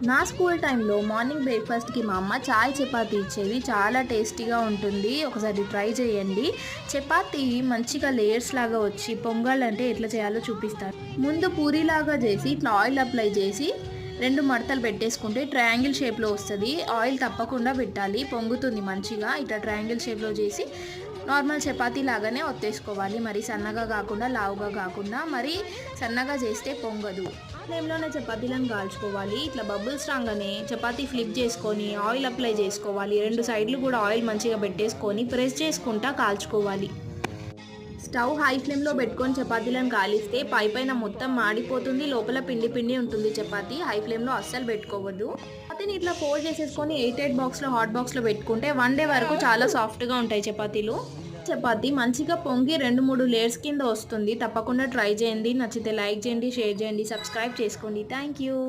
నా స్కూల్ టైంలో మార్నింగ్ బ్రేక్ఫాస్ట్కి మా అమ్మ చాయ్ చపాతీ ఇచ్చేది. చాలా టేస్టీగా ఉంటుంది. ఒకసారి ట్రై చేయండి. చపాతీ మంచిగా లేయర్స్ లాగా వచ్చి పొంగాలంటే ఎట్లా చేయాలో చూపిస్తాను. ముందు పూరీలాగా చేసి ఇట్లా ఆయిల్ అప్లై చేసి 2 మడతలు పెట్టేసుకుంటే ట్రయాంగిల్ షేప్లో వస్తుంది. ఆయిల్ తప్పకుండా పెట్టాలి, పొంగుతుంది మంచిగా. ఇట్లా ట్రయాంగిల్ షేప్లో చేసి నార్మల్ చపాతీ లాగానే ఒత్తేసుకోవాలి. మరి సన్నగా కాకుండా, లావుగా కాకుండా. మరి సన్నగా చేస్తే పొంగదు. ఫ్లేమ్లోనే చపాతీలను కాల్చుకోవాలి. ఇట్లా బబుల్స్ రాగానే చపాతీ ఫ్లిప్ చేసుకొని ఆయిల్ అప్లై చేసుకోవాలి. 2 సైడ్లు కూడా ఆయిల్ మంచిగా పెట్టేసుకొని ప్రెస్ చేసుకుంటా కాల్చుకోవాలి. స్టవ్ హై ఫ్లేమ్లో పెట్టుకొని చపాతీలను కాలిస్తే పైన మొత్తం మాడిపోతుంది, లోపల పిండి పిండి ఉంటుంది చపాతీ. హై ఫ్లేమ్లో అస్సలు పెట్టుకోవద్దు. చపాతీని ఇట్లా ఫోల్డ్ చేసేసుకొని 8 బాక్స్లో హాట్ బాక్స్లో పెట్టుకుంటే 1 డే వరకు చాలా సాఫ్ట్గా ఉంటాయి చపాతీలు. చపాతీ మంచిగా పొంగి 2-3 లేయర్స్ కింద వస్తుంది. తప్పకుండా ట్రై చేయండి. నచ్చితే లైక్ చేయండి, షేర్ చేయండి, సబ్స్క్రైబ్ చేసుకోండి. Thank you.